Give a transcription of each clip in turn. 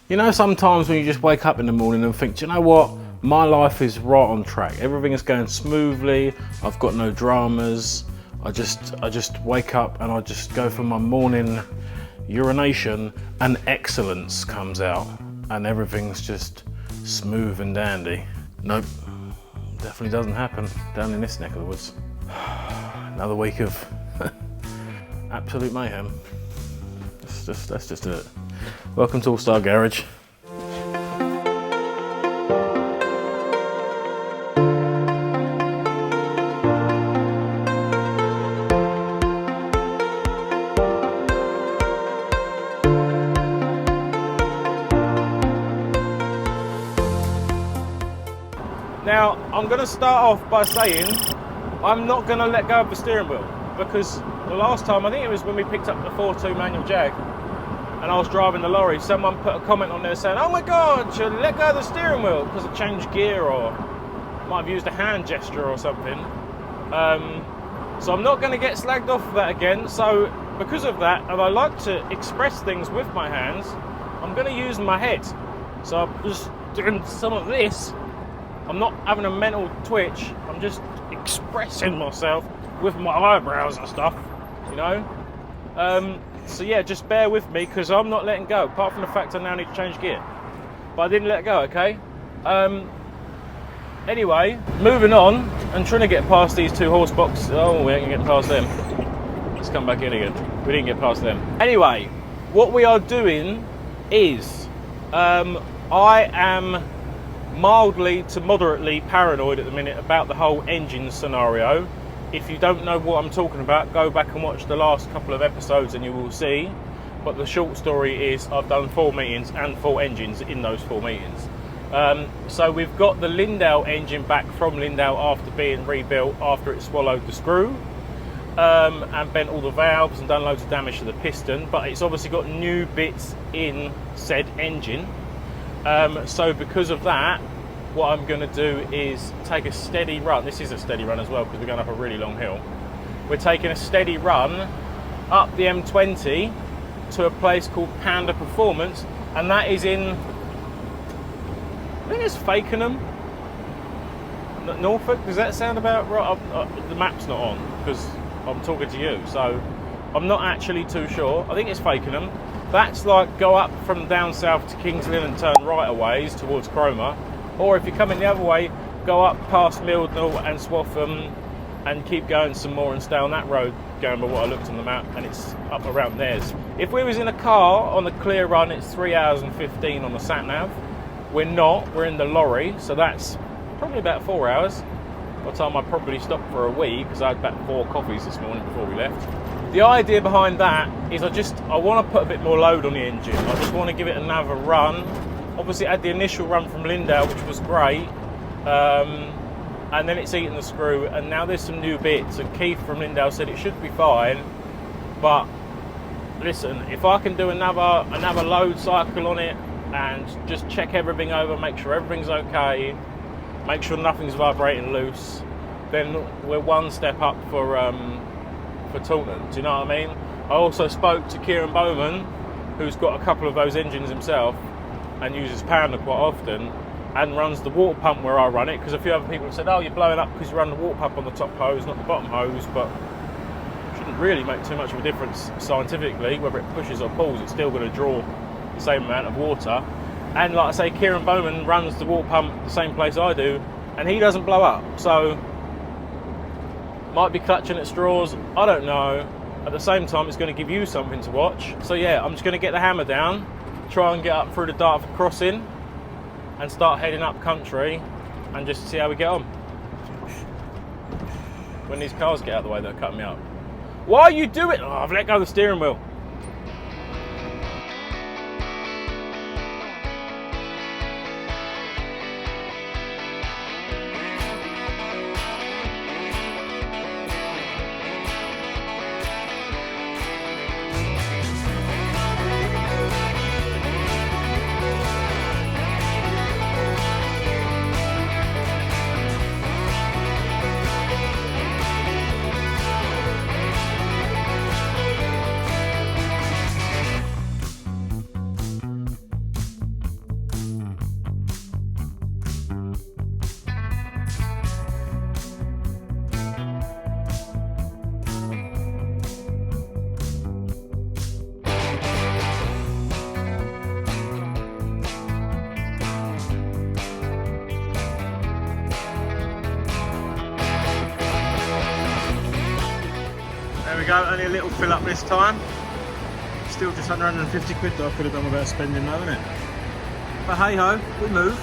You know, sometimes when you just wake up in the morning and think, do you know what? My life is right on track. Everything is going smoothly. I've got no dramas. I just wake up and I just go for my morning urination and excellence comes out and everything's just smooth and dandy. Nope, definitely doesn't happen down in this neck of the woods. Another week of absolute mayhem. That's just it. Welcome to Allstar Garage. Now, I'm going to start off by saying I'm not going to let go of the steering wheel, because the last time, I think it was when we picked up the 4.2 manual Jag and I was driving the lorry, someone put a comment on there saying, oh my God, you let go of the steering wheel because I changed gear or might have used a hand gesture or something. So I'm not going to get slagged off for that again. So because of that, and I like to express things with my hands, I'm going to use my head. So I'm just doing some of this. I'm not having a mental twitch. I'm just expressing myself with my eyebrows and stuff, you know. So yeah, just bear with me because I'm not letting go, apart from the fact I now need to change gear. But I didn't let go, okay? Anyway, moving on and trying to get past these two horse boxes. Oh, we ain't gonna get past them. Let's come back in again. We didn't get past them. Anyway, what we are doing is, I am mildly to moderately paranoid at the minute about the whole engine scenario. If you don't know what I'm talking about, go back and watch the last couple of episodes and you will see. But the short story is I've done 4 meetings and 4 engines in those 4 meetings. So we've got the Lindau engine back from Lindau after being rebuilt after it swallowed the screw and bent all the valves and done loads of damage to the piston. But it's obviously got new bits in said engine. So because of that, what I'm going to do is take a steady run. This is a steady run as well because we're going up a really long hill. We're taking a steady run up the M20 to a place called Panda Performance, and that is in, I think it's Fakenham, Norfolk. Does that sound about right? The map's not on because I'm talking to you, so I'm not actually too sure. I think it's Fakenham. That's like go up from down south to Kings Lynn and turn right a ways towards Cromer. Or if you're coming the other way, go up past Mildnall and Swaffham and keep going some more and stay on that road going by what I looked on the map, and it's up around theirs. If we was in a car on the clear run, it's 3 hours and 15 on the sat-nav. We're not, we're in the lorry, so that's probably about 4 hours. By the time I probably stopped for a wee, because I had about 4 coffees this morning before we left. The idea behind that is I want to put a bit more load on the engine. I just want to give it another run. Obviously it had the initial run from Lindau, which was great, and then it's eaten the screw, and now there's some new bits, and Keith from Lindau said it should be fine, but listen, if I can do another load cycle on it and just check everything over, make sure everything's okay, make sure nothing's vibrating loose, then we're one step up for Taunton, do you know what I mean? I also spoke to Kieran Bowman, who's got a couple of those engines himself and uses Panda quite often and runs the water pump where I run it, because a few other people have said, oh, you're blowing up because you run the water pump on the top hose, not the bottom hose, but it shouldn't really make too much of a difference scientifically. Whether it pushes or pulls, it's still going to draw the same amount of water. And like I say, Kieran Bowman runs the water pump the same place I do, and he doesn't blow up, so might be clutching at straws, I don't know. At the same time, it's going to give you something to watch. So yeah, I'm just going to get the hammer down, try and get up through the Dartford crossing and start heading up country and just see how we get on. When these cars get out of the way, they're cutting me up. Why are you doing? Oh, I've let go of the steering wheel. go, only a little fill up this time. Still just under 150 quid that I could have done without spending though, isn't it? But hey ho, we move.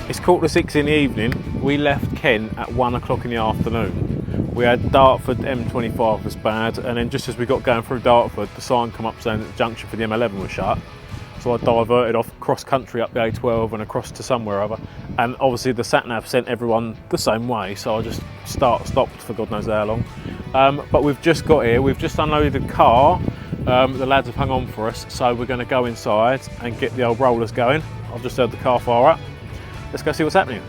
It's 5:45 in the evening. We left Kent at 1 o'clock in the afternoon. We had Dartford M25 was bad, and then just as we got going through Dartford, the sign come up saying that the junction for the M11 was shut. So I diverted off cross country up the A12 and across to somewhere or other. And obviously the sat nav sent everyone the same way, so I just stopped for God knows how long. But we've just got here. We've just unloaded the car. The lads have hung on for us, so we're going to go inside and get the old rollers going. I've just heard the car fire up. Let's go see what's happening.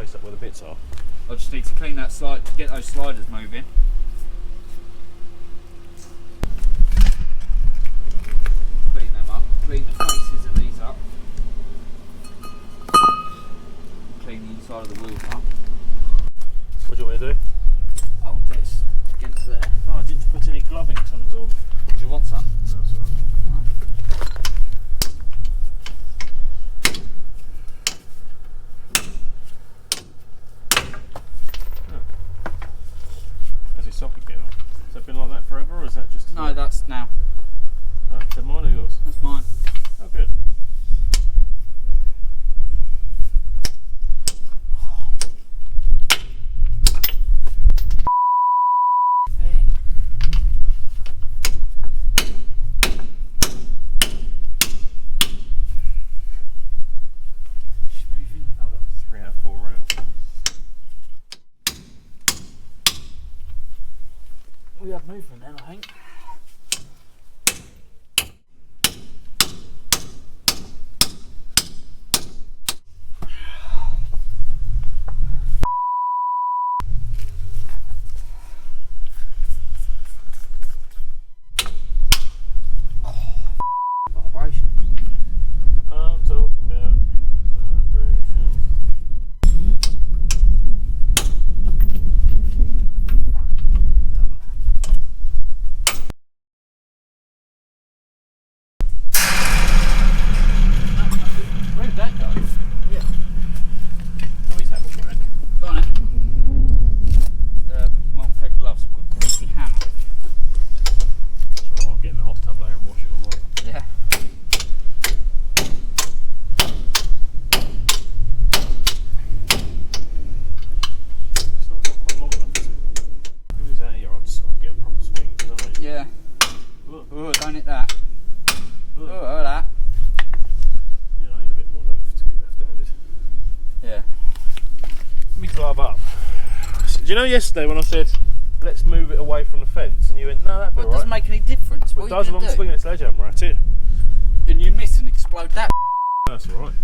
chase up where the bits are. I just need to clean that slide, get those sliders moving. Clean them up, clean the faces of these up. Clean the inside of the wheels up. What do you want me to do? Hold this against there. Oh, I didn't put any gloving tons on. Do you want some? No, that's all right. How's your socket getting on? Has that been like that forever, or is that just... No, that's now. Oh, is that mine or yours? That's mine. Oh, good. We have movement then, I think. Vibration. I'm talking about vibrations. Where did that go? Yeah. Always have a work. Go on then. Multi-peg gloves. I've got a greasy hammer. It's alright, I'll get in the hot tub later and wash it all off. Yeah. It's not got quite long enough, is it? If it was out here, I'd get a proper swing, you know what I mean? Yeah. Look, Oh, don't hit that. look. Oh, that. Yeah, I need a bit more length to be left-handed. Yeah. Let me glove up. Do you know yesterday when I said, let's move it away from the fence, and you went, no, that'd be Well, it alright. doesn't make any difference. Well, What it are does you when going I'm to do? swinging a sledgehammer at it. And you miss and explode that. That's alright.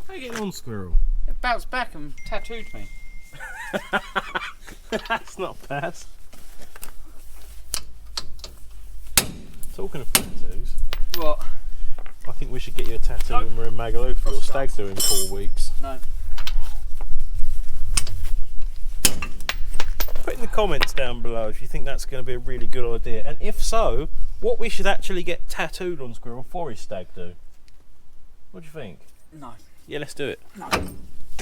How you getting on, squirrel? It bounced back and tattooed me. That's not bad. Talking of tattoos, What? I think we should get you a tattoo when we're in Magaluf for your stag do in 4 weeks. No. Put in the comments down below if you think that's going to be a really good idea, and if so, what we should actually get tattooed on Squirrel for his stag do. What do you think? No. Yeah, let's do it. No.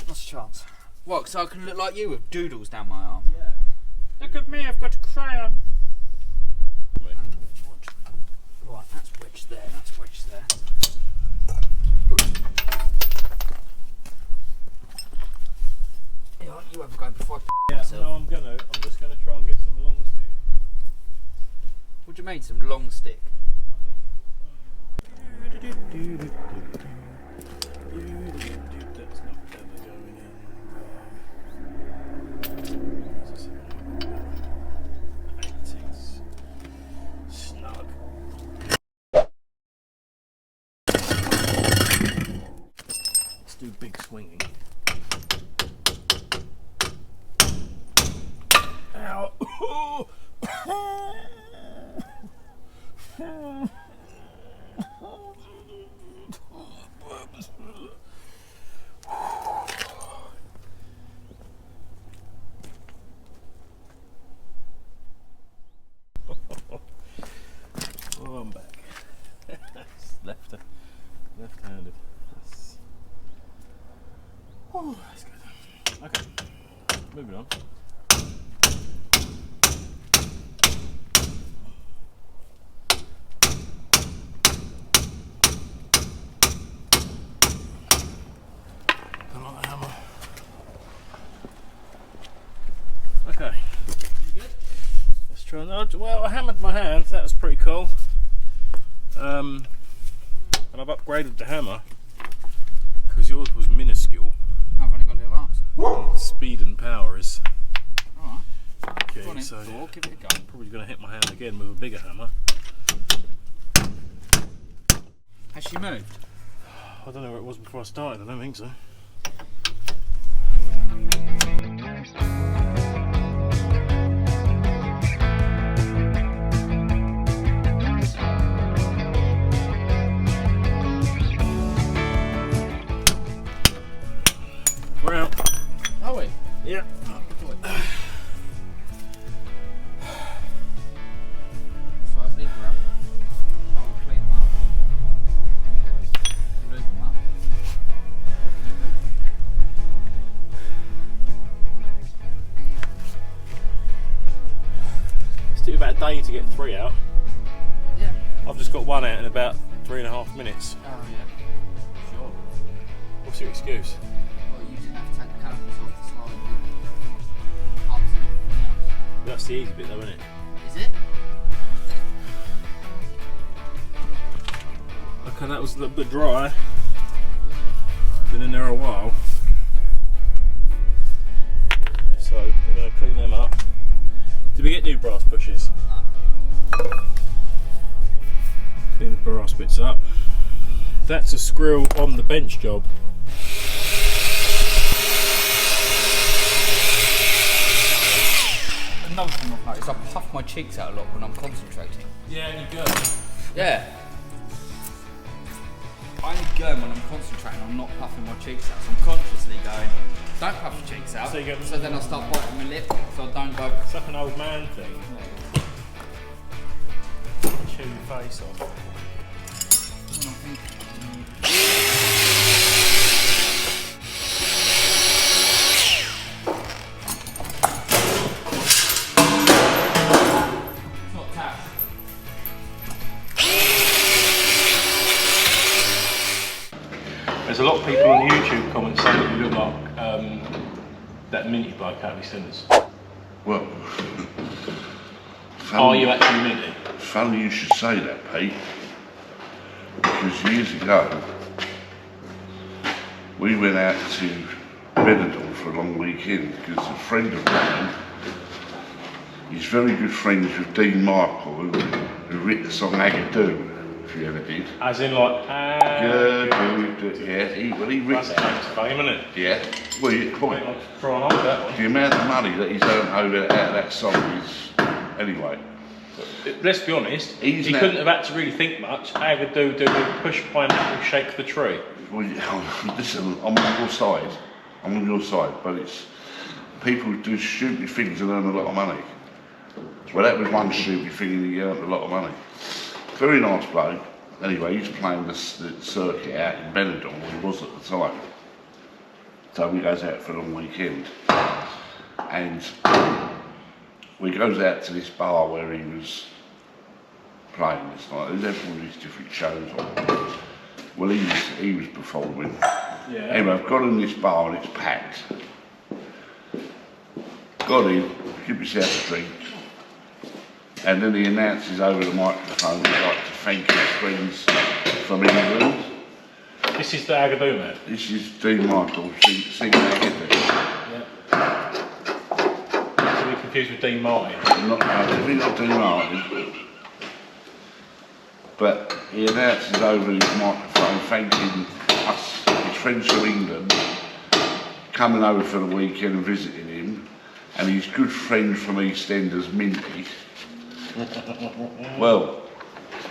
What's the chance? What, so I can look like you with doodles down my arm? Yeah. Look at me, I've got a crayon. Wait. Right, that's wedged there, that's wedged there. Yeah, you have a go before I Yeah, myself. no, I'm just gonna try and get some long stick. What do you mean, some long stick? That's not ever going in. 80s. Snug. Let's do big swinging. Ow! Oh, I'm back. Left-handed. Oh, that's good. Okay, moving on. Put on the hammer. Okay. You good? Let's try and. Well, I hammered my hand. That was pretty cool. And I've upgraded the hammer because yours was minuscule. I've only got little arms. And speed and power is Alright. key. Go on in, So Thor, give it a go. probably going to hit my hand again with a bigger hammer. Has she moved? I don't know where it was before I started. I don't think so. day to get 3 out. Yeah. I've just got 1 out in about 3.5 minutes. Oh yeah. Sure. What's your excuse? Well, you didn't have to take the calipers off the slide with hubs and everything else. That's the easy bit though, isn't it? Is it? Okay, that was a little bit dry. Been in there a while. So we're going to clean them up. Did we get new brass bushes? No. Clean the brass bits up. That's a screw on the bench job. Another thing I've noticed, I puff my cheeks out a lot when I'm concentrating. Yeah, and you go. Yeah. I only go when I'm concentrating, I'm not puffing my cheeks out. So I'm consciously going, don't puff your cheeks out. So then I start biting my lip, so I don't go. It's like an old man thing. Chew your face off. When I'm thinking, it's not tash. There's a lot of people on YouTube comments saying that you look like that minty bloke out of EastEnders. Well, Are you actually minty? funny you should say that, Pete, because years ago we went out to Benidorm for a long weekend because a friend of mine, he's very good friends with Dean Michael, who wrote the song Agadoo, if you ever did. As in like, Yeah, he that's wrote James fame, isn't it? Yeah, well, point. I'll try and hold that one. The amount of money that he's earned out of that song is, anyway. Let's be honest, He's he now- couldn't have had to really think much. Agadoo, do push pineapple, shake the tree. Well, listen, I'm on your side. I'm on your side, but it's people do stupid things and earn a lot of money. Well, that was one stupid thing, and he earned a lot of money. Very nice bloke. Anyway, he's playing the circuit out in Benidorm, where he was at the time. So he goes out for a long weekend, and we goes out to this bar where he was playing this night. There's all these different shows on. Well, he was performing. Yeah. Anyway, I've got in this bar and it's packed. Got in, give myself a drink, and then he announces over the microphone he'd like to thank his friends from England. This is the Agadoo man. This is Dean Michael singing Agadoo. Yeah. To be confused with Dean Martin. Not Dean Martin. But he announces over his microphone thanking us, his friends from England, coming over for the weekend and visiting him, and his good friend from EastEnders, Minty. Well,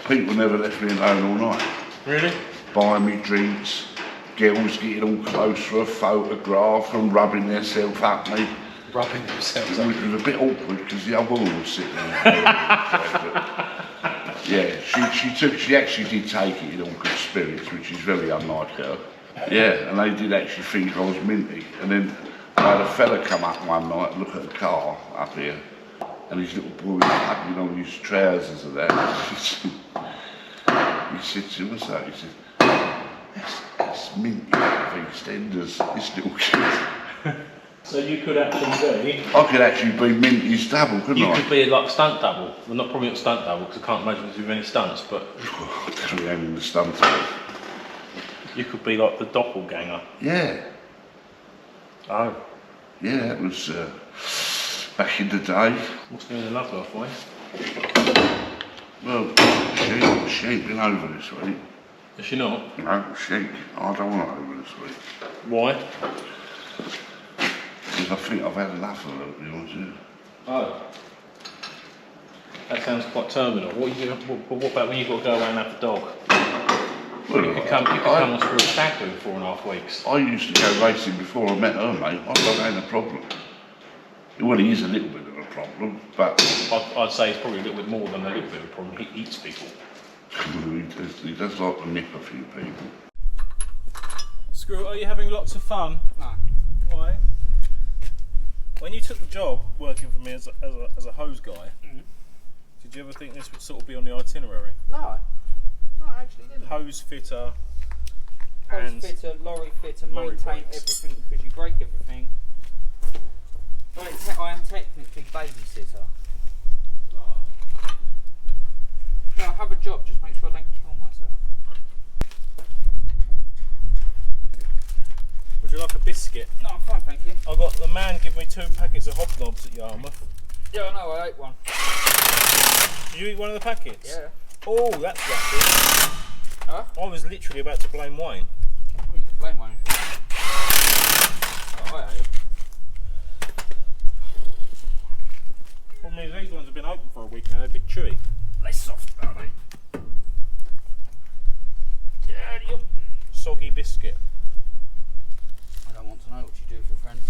people never left me alone all night. Really? Buying me drinks, girls getting all close for a photograph and rubbing themselves up me. Rubbing themselves It was a bit awkward because the old woman was sitting there. Yeah, she actually did take it in all good spirits, which is very unlike her. Yeah, and they did actually think I was minty. And then I had a fella come up one night and look at the car up here, and his little boy was hugging on his trousers and that. He said to him, what's that? He said, that's minty out of EastEnders, this little kid. So you could actually be... I could actually be Minty's double, couldn't You I? could be like stunt double. Well, not probably not stunt double because I can't imagine there's many stunts, but Definitely only the stunt. you could be like the doppelganger. Yeah, Oh, yeah, that was back in the day. must have been a love life, boy. Well, she ain't been over this week. Is she not? No, she ain't. I don't want her over this week. Why? Because I think I've had enough of her, to be honest with you. Oh. That sounds quite terminal. What about when you've got to go away and have the dog? Well, You could come on through a stag do in 4.5 weeks. I used to go racing before I met her, mate. I thought that ain't a problem. Well, he is a little bit of a problem, but I'd say it's probably a little bit more than a little bit of a problem. He eats people. he does like to nip a few people. Screw, are you having lots of fun? No. Why? When you took the job working for me as a hose guy, do Did you ever think this would sort of be on the itinerary? No. No, I actually didn't. Hose fitter. Hose fitter, lorry fitter, maintain everything because you break everything. I am technically babysitter. Yeah, I have a job, just make sure I don't kill myself. Would you like a biscuit? No, I'm fine, thank you. I got the man give me 2 packets of hobnobs at Yarmouth. Yeah, I know, I ate one. Did you eat one of the packets? Yeah. Oh, that's lucky. Huh? I was literally about to blame Wayne. Oh, you can blame one if you want. Oh, I ate it. Problem is, these ones have been open for a week now, they're a bit chewy. They're soft, aren't they? Yeah, soggy biscuit. I don't want to know what you do for friends.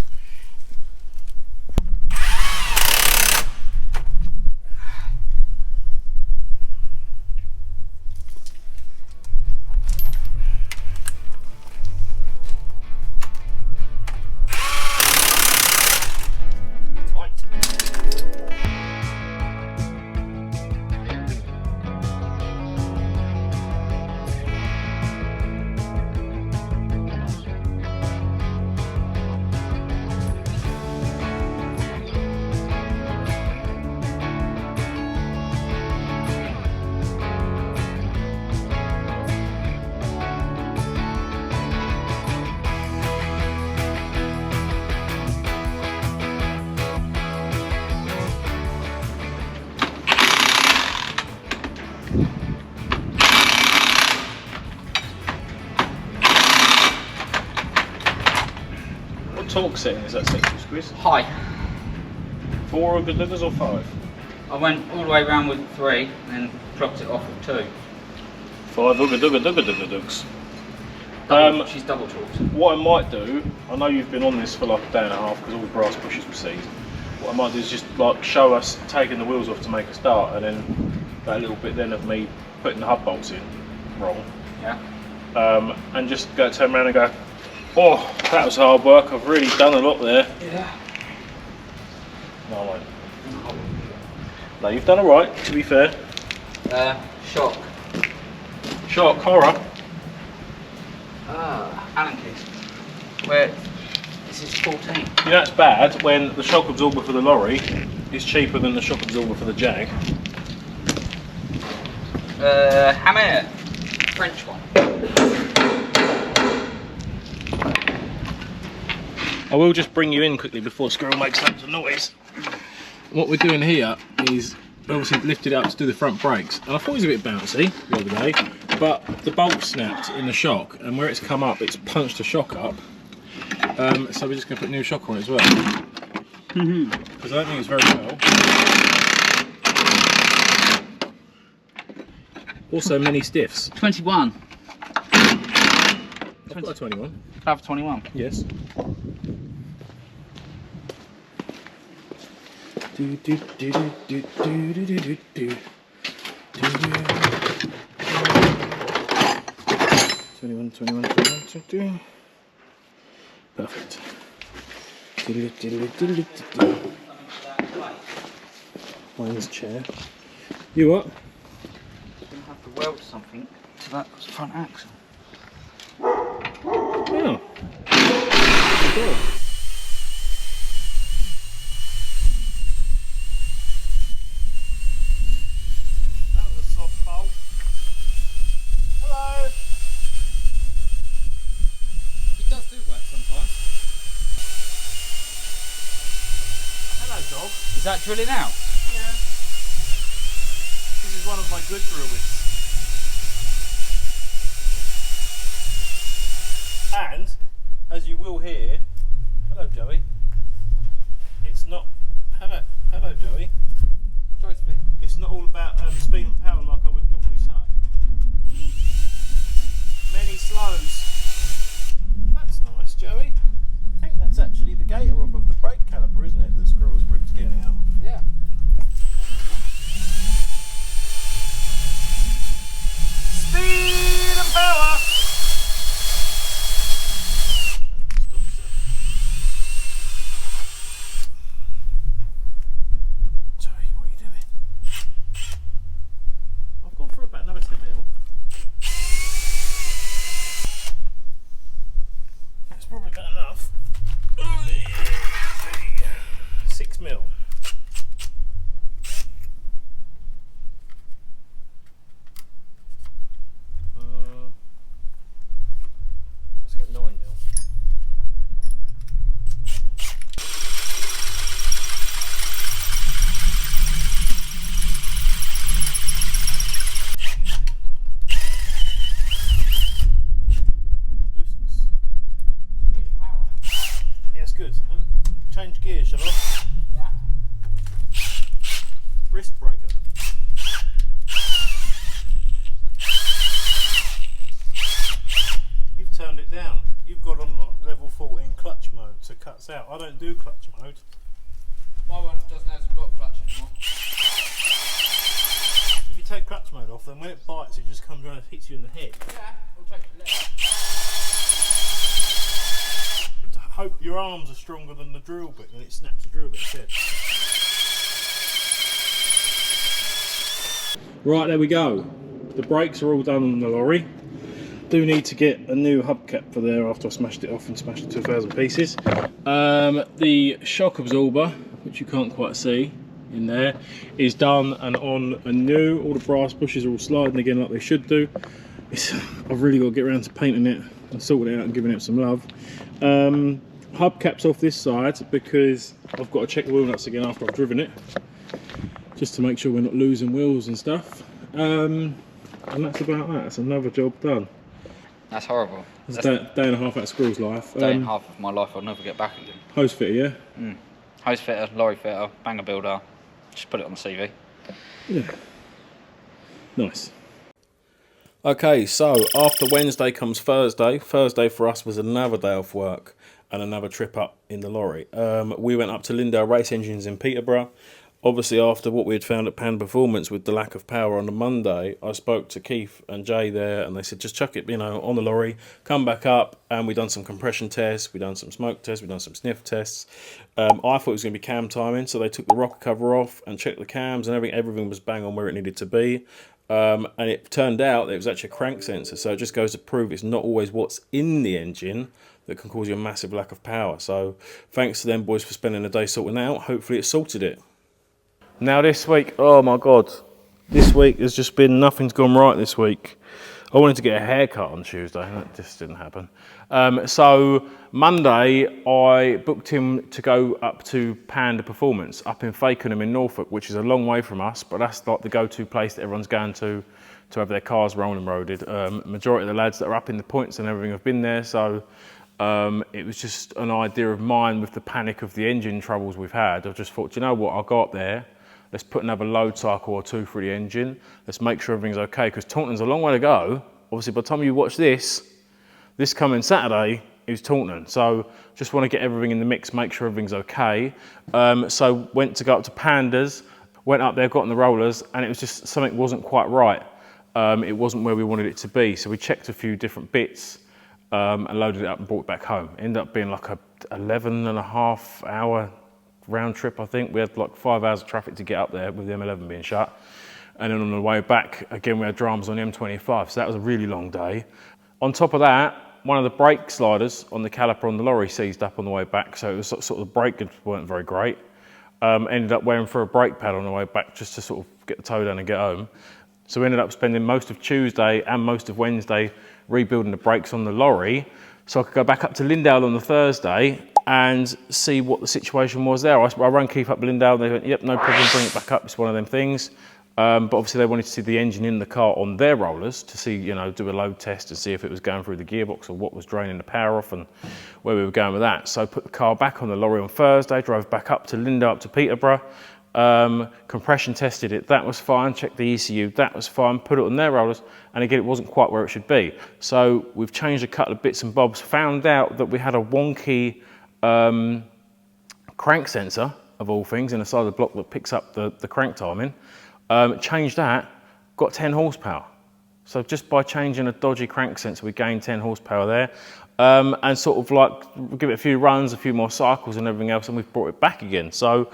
Torque setting is that central squeeze? High. 4 good livers or 5? I went all the way around with 3 and then dropped it off with 2. 5 dugs. She's double torqued. What I might do, I know you've been on this for like a day and a half because all the brass bushes were seized. What I might do is just like show us taking the wheels off to make a start, and then that little bit then of me putting the hub bolts in wrong. Yeah. And just turn around and go, oh, that was hard work, I've really done a lot there. Yeah. No, I won't. No, you've done alright, to be fair. Shock. Shock, horror. Allen keys. Where this is 14. You know it's bad when the shock absorber for the lorry is cheaper than the shock absorber for the Jag. Hammer. French one. I will just bring you in quickly before Squirrel makes loads of noise. What we're doing here is obviously lifted up to do the front brakes, and I thought it was a bit bouncy the other day, but the bolt snapped in the shock, and where it's come up, it's punched the shock up. So we're just going to put new shock on it as well. Because I don't think it's very well. Also, many stiffs. 21. I've got a 21. I have 21. Yes. Do, do, do, do, do, do, do, do, do. 21, 21, 21, 22. Perfect. Wayne's chair. You what? I'm going to have to weld something to that front axle. Oh. Cool. That was a soft bolt. Hello. It does do work sometimes. Hello, dog. Is that drilling out? Yeah. This is one of my good drill bits. And, as you will hear, hello Joey, it's not, hello Joey, Josephine. it's not all about speed and power like I would normally say. Many slows. That's nice, Joey. I think that's actually the gator off of the brake caliper, isn't it, that Squirrel's ripped getting out? Yeah. Speed and power! wrist breaker. You've turned it down. You've got on level 14 clutch mode, so it cuts out. I don't do clutch mode. My one hasn't got clutch anymore. If you take clutch mode off, then when it bites, it just comes around and hits you in the head. Yeah, it'll take your leg. I hope your arms are stronger than the drill bit, and it snaps the drill bit instead. Right, there we go. The brakes are all done on the lorry. Do need to get a new hubcap for there after I smashed it off and smashed it to 1,000 pieces. The shock absorber, which you can't quite see in there, is done and on anew. All the brass bushes are all sliding again like they should do. I've really got to get around to painting it and sorting it out and giving it some love. Hubcaps off this side because I've got to check the wheel nuts again after I've driven it, just to make sure we're not losing wheels and stuff. And that's about that. That's another job done. That's horrible. It's a day and a half out of Squirrel's life. Day and a half of my life I'll never get back again. Hose fitter, yeah? Hose fitter, lorry fitter, banger builder. Just put it on the CV. Yeah. Nice. Okay, so after Wednesday comes Thursday. Thursday for us was another day off work and another trip up in the lorry. We went up to Lindale Race Engines in Peterborough. Obviously, after what we had found at Pan Performance with the lack of power on the Monday, I spoke to Keith and Jay there, and they said, just chuck it, on the lorry, come back up, and we done some compression tests, we done some smoke tests, we done some sniff tests. I thought it was going to be cam timing, so they took the rocker cover off and checked the cams, and everything was bang on where it needed to be. And it turned out that it was actually a crank sensor, so it just goes to prove it's not always what's in the engine that can cause you a massive lack of power. So thanks to them boys for spending the day sorting that out. Hopefully it sorted it. Now this week, oh my God, this week has just been, nothing's gone right this week. I wanted to get a haircut on Tuesday, and that just didn't happen. So Monday, I booked him to go up to Panda Performance up in Fakenham in Norfolk, which is a long way from us, but that's like the go-to place that everyone's going to have their cars rolling and roaded. Majority of the lads that are up in the points and everything have been there, so it was just an idea of mine with the panic of the engine troubles we've had. I just thought, you know what, I'll go up there. Let's put another load cycle or two through the engine. Let's make sure everything's okay, because Taunton's a long way to go. Obviously, by the time you watch this coming Saturday is Taunton. So just want to get everything in the mix, make sure everything's okay. So went to go up to Pandas, went up there, got on the rollers, and it was just, something wasn't quite right. It wasn't where we wanted it to be. So we checked a few different bits and loaded it up and brought it back home. It ended up being like a 11.5 hour round trip, I think. We had like 5 hours of traffic to get up there with the M11 being shut. And then on the way back, again, we had dramas on the M25, so that was a really long day. On top of that, one of the brake sliders on the caliper on the lorry seized up on the way back, so it was sort of the brake goods weren't very great. Ended up wearing for a brake pad on the way back just to sort of get the tow down and get home. So we ended up spending most of Tuesday and most of Wednesday rebuilding the brakes on the lorry, so I could go back up to Lindale on the Thursday and see what the situation was there. I rang Keith up Lindale, and they went, yep, no problem, bring it back up, it's one of them things. But obviously they wanted to see the engine in the car on their rollers to see, do a load test and see if it was going through the gearbox or what was draining the power off and where we were going with that. So I put the car back on the lorry on Thursday, drove back up to Lindale, up to Peterborough, compression tested it, that was fine, checked the ECU, that was fine, put it on their rollers, and again, it wasn't quite where it should be. So we've changed a couple of bits and bobs, found out that we had a wonky crank sensor, of all things, in the side of the block that picks up the crank timing. Changed that, got 10 horsepower. So just by changing a dodgy crank sensor, we gained 10 horsepower there. And sort of like, give it a few runs, a few more cycles and everything else, and we've brought it back again. So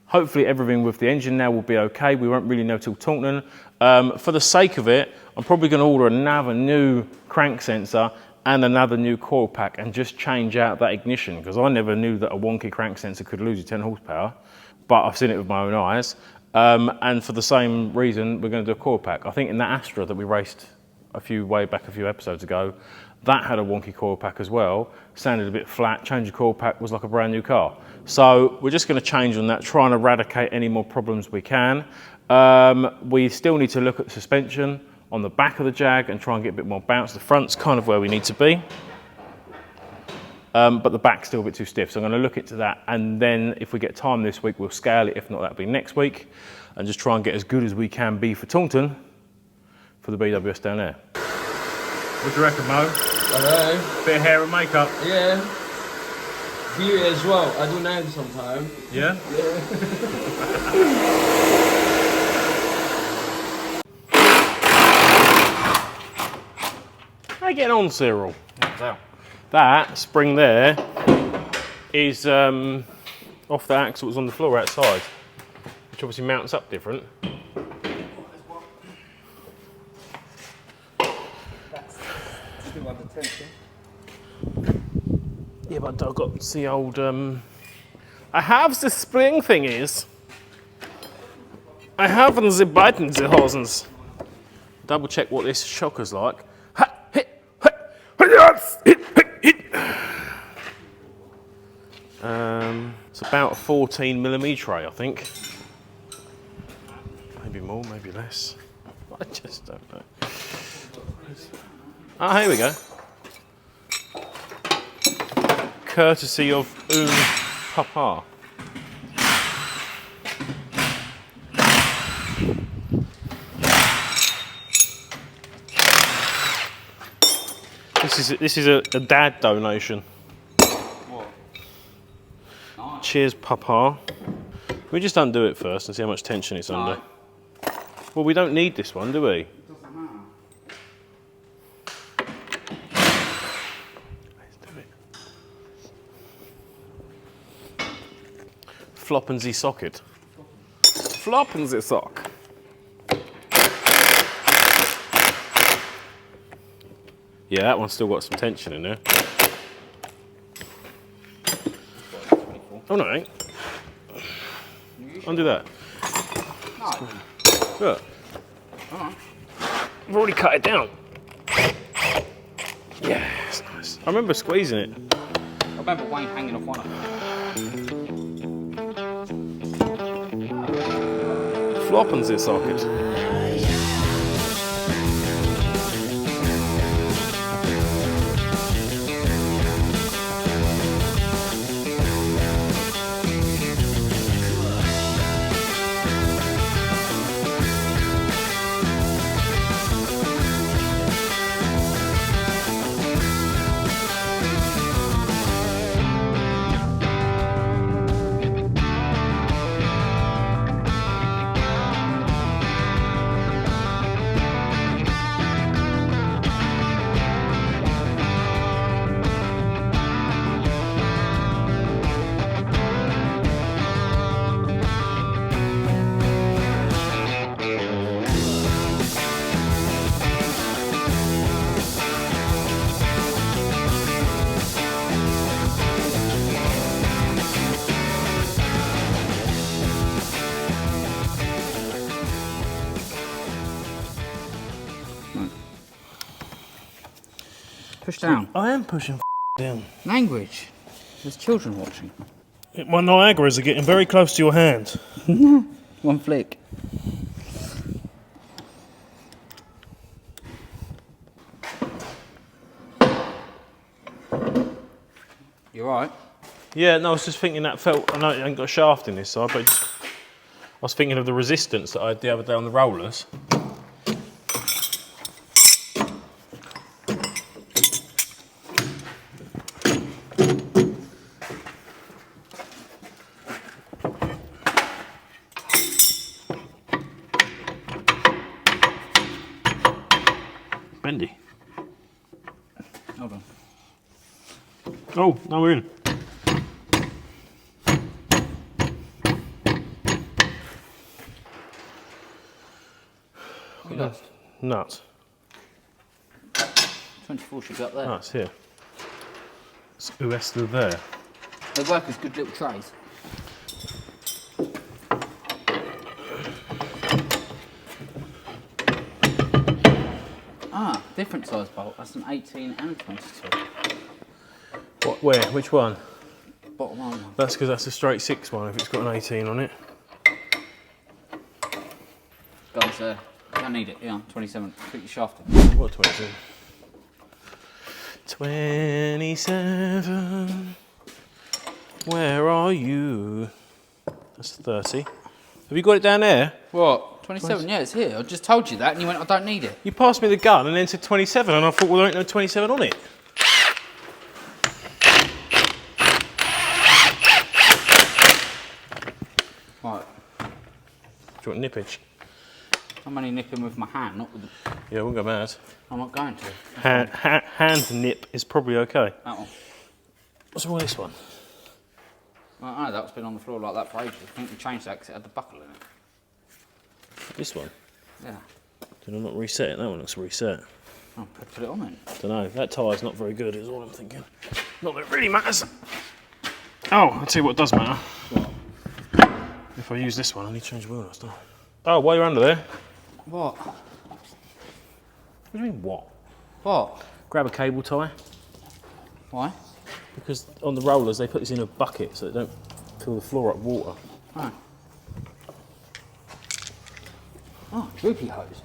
hopefully everything with the engine now will be okay. We won't really know till Taunton. For the sake of it, I'm probably going to order another new crank sensor and another new coil pack and just change out that ignition, because I never knew that a wonky crank sensor could lose you 10 horsepower, but I've seen it with my own eyes. And for the same reason, we're going to do a coil pack. I think in that Astra that we raced a few episodes ago, that had a wonky coil pack as well, sounded a bit flat, change the coil pack, was like a brand new car. So we're just going to change on that, try and eradicate any more problems we can. We still need to look at the suspension on the back of the Jag and try and get a bit more bounce. The front's kind of where we need to be. but the back's still a bit too stiff. So I'm going to look into that, and then if we get time this week, we'll scale it. If not, that'll be next week, and just try and get as good as we can be for Taunton for the BWS down there. What do you reckon, Mo? Hello. Bit of hair and makeup. Yeah. Beauty as well. I do nails sometimes. Yeah? Yeah. How you getting on, Cyril? That spring there is off the axle that was on the floor outside, which obviously mounts up different. Still under tension. Yeah, but I've got the old. I have the spring thingies. I have the button the hosens. Double check what this shocker's like. It's about a 14mm tray, I think. Maybe more, maybe less. I just don't know. Ah, here we go. Courtesy of Papa. This is a dad donation. What? Nice. Cheers, Papa. We just undo it first and see how much tension it's under. Well, we don't need this one, do we? It doesn't matter. Let's do it. Flop and the socket. Flop and the sock. Yeah, that one's still got some tension in there. Oh no, it ain't. Undo that. No. Look. Alright. I've already cut it down. Yeah, it's nice. I remember squeezing it. I remember Wayne hanging off one of them. Flop and the socket. Push down. I am pushing down. Language. There's children watching. My Niagaras are getting very close to your hand. One flick. You alright? Yeah, no, I was just thinking that felt. I know it ain't got a shaft in this side, but I was thinking of the resistance that I had the other day on the rollers. Bendy. Hold on. Oh, now we're in. Nuts. 24 should be up there. Oh, it's here. It's still there. They work as good little trays. Ah, different size bolt. That's an 18 and 22. What? Where? Which one? Bottom one. That's because that's a straight 6 one if it's got an 18 on it. Guys, I need it. Yeah, 27. Put your shaft in. What 22? 27. Where are you? That's 30. Have you got it down there? What? 27? Yeah, it's here. I just told you that and you went, I don't need it. You passed me the gun and then said 27 and I thought, well, there ain't no 27 on it. Right. Do you want nippage? I'm only nipping with my hand, not with the... Yeah, we'll go mad. I'm not going to. Hand nip is probably okay. That one. What's wrong with this one? I don't know, that's been on the floor like that for ages. I think we changed that because it had the buckle in it. This one? Yeah. Did I not reset it? That one looks reset. Oh, put it on then. Don't know. That tyre's not very good is all I'm thinking. Not that it really matters. Oh, I'll tell you what does matter. What? If I use this one, I need to change the wheel last time. Oh, while you're under there. What? What do you mean, what? What? Grab a cable tie. Why? Because on the rollers, they put this in a bucket so they don't fill the floor up with water. Oh. Oh, droopy hose.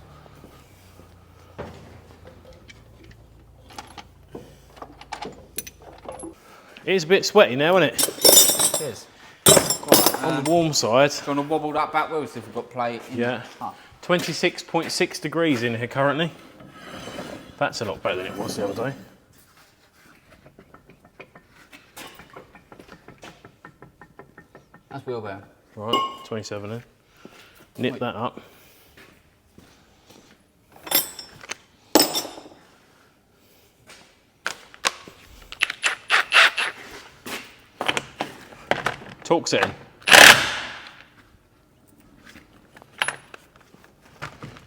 It is a bit sweaty now, isn't it? It is. Quite, on the warm side. Do you want to wobble that back wheel so if we've got play in? Yeah. Oh. 26.6 degrees in here currently. That's a lot better than it was the other day. That's wheel bearing. Right, 27 then. Nip that up. Torque setting.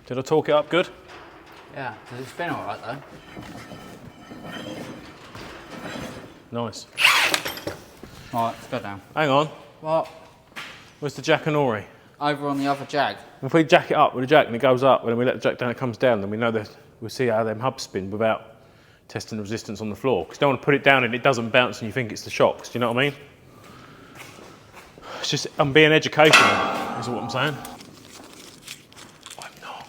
Did I torque it up good? Yeah, does it spin all right though? Nice. Right, let's go down. Hang on. What? Where's the jack and Lorry? Over on the other jag. If we jack it up with the jack and it goes up, and then we let the jack down, it comes down, then we know that we'll see how them hubs spin without testing the resistance on the floor. Because you don't want to put it down and it doesn't bounce and you think it's the shocks. Do you know what I mean? It's just, I'm being educational, is what I'm saying. I'm not.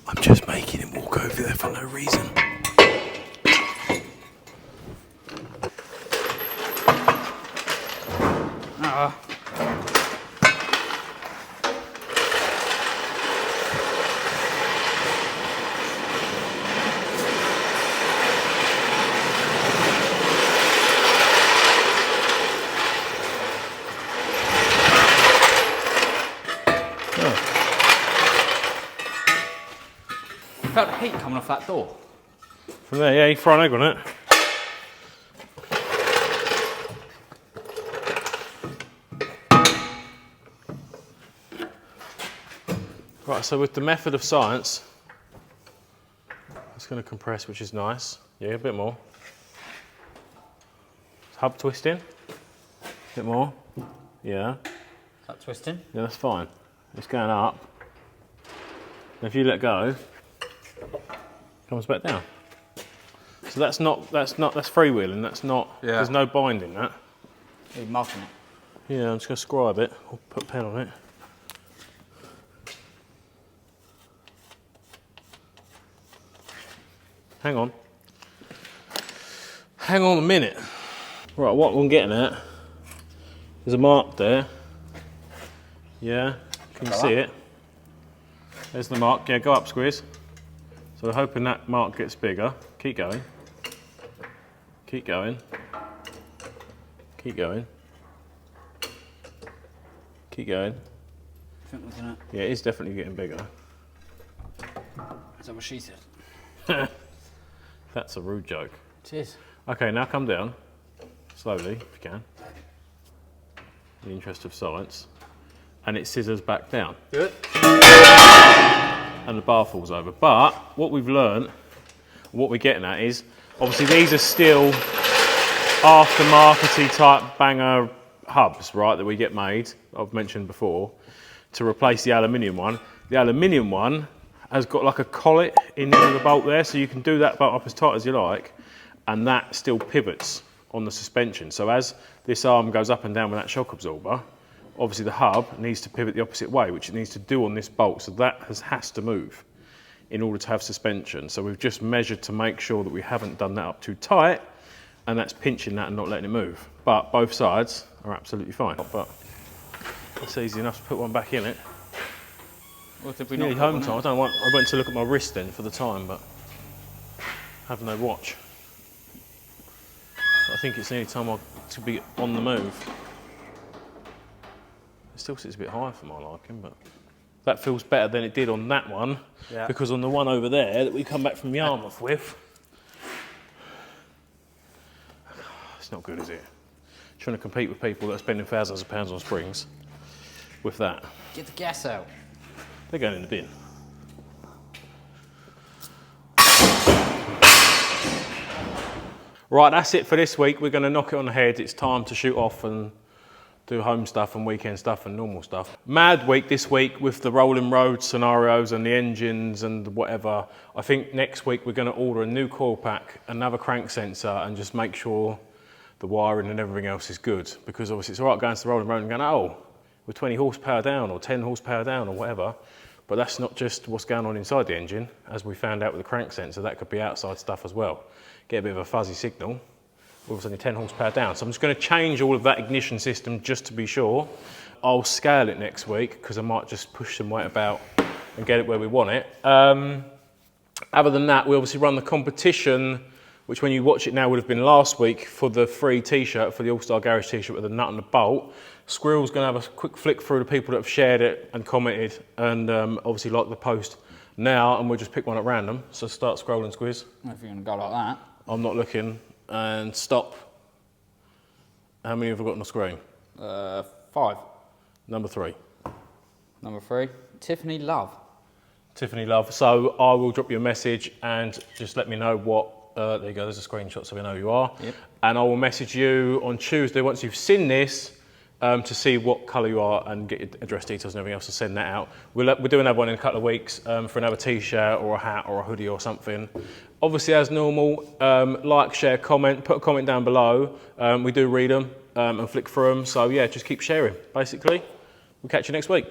I'm just making him walk over there for no reason. You felt the heat coming off that door? From there, yeah, you throw an egg on it. Right, so with the method of science, it's going to compress, which is nice. Yeah, a bit more. Hub twisting. A bit more. Yeah. Is that twisting? Yeah, that's fine. It's going up. And if you let go, it comes back down. So that's freewheeling. That's not. Yeah. There's no binding that. You're marking it. Yeah, I'm just going to scribe it. I'll put a pen on it. Hang on. Hang on a minute. Right, what I'm getting at, there's a mark there. Yeah, can you see it? There's the mark. Yeah, go up, squeeze. So we're hoping that mark gets bigger. Keep going. Keep going. Keep going. Keep going. I think we're gonna... Yeah, it is definitely getting bigger. Is that what she said? That's a rude joke. It is. Okay, now come down. Slowly, if you can. In the interest of science. And it scissors back down. Do it. And the bar falls over. But what we've learned, what we're getting at is, obviously these are still aftermarket-y type banger hubs, right, that we get made, I've mentioned before, to replace the aluminium one. The aluminium one has got like a collet in the bolt there, so you can do that bolt up as tight as you like, and that still pivots on the suspension. So as this arm goes up and down with that shock absorber, obviously the hub needs to pivot the opposite way, which it needs to do on this bolt, so that has to move. in order to have suspension. So we've just measured to make sure that we haven't done that up too tight, and that's pinching that and not letting it move. But both sides are absolutely fine. But it's easy enough to put one back in it. Or did we Nearly not home time. I went to look at my wrist then for the time, but I have no watch. I think it's nearly time to be on the move. It still sits a bit high for my liking, but that feels better than it did on that one, because on the one over there that we come back from Yarmouth with, it's not good, is it? Trying to compete with people that are spending thousands of pounds on springs with that. Get the gas out. They're going in the bin. Right, that's it for this week. We're going to knock it on the head. It's time to shoot off and do home stuff and weekend stuff and normal stuff. Mad week this week with the rolling road scenarios and the engines and whatever. I think next week we're going to order a new coil pack, another crank sensor, and just make sure the wiring and everything else is good. Because obviously it's all right going to the rolling road and going, oh, we're 20 horsepower down or 10 horsepower down or whatever. But that's not just what's going on inside the engine. As we found out with the crank sensor, that could be outside stuff as well. Get a bit of a fuzzy signal, all of a sudden 10 horsepower down. So I'm just going to change all of that ignition system just to be sure. I'll scale it next week because I might just push some weight about and get it where we want it. Other than that, we obviously run the competition, which when you watch it now would have been last week, for the free t-shirt, for the Allstar Garage t-shirt with the nut and the bolt. Squirrel's going to have a quick flick through the people that have shared it and commented and obviously like the post now, and we'll just pick one at random. So start scrolling, Squiz. If you're going to go like that. I'm not looking. And stop. How many have I got on the screen? 5. Number 3. Number 3, Tiffany Love. Tiffany Love. So I will drop you a message and just let me know what. There you go, there's a screenshot so we know who you are. Yep. And I will message you on Tuesday once you've seen this to see what colour you are and get your address details and everything else to send that out. We'll do another one in a couple of weeks for another t-shirt or a hat or a hoodie or something. Obviously, as normal, like, share, comment, put a comment down below. We do read them and flick through them. So yeah, just keep sharing, basically. We'll catch you next week.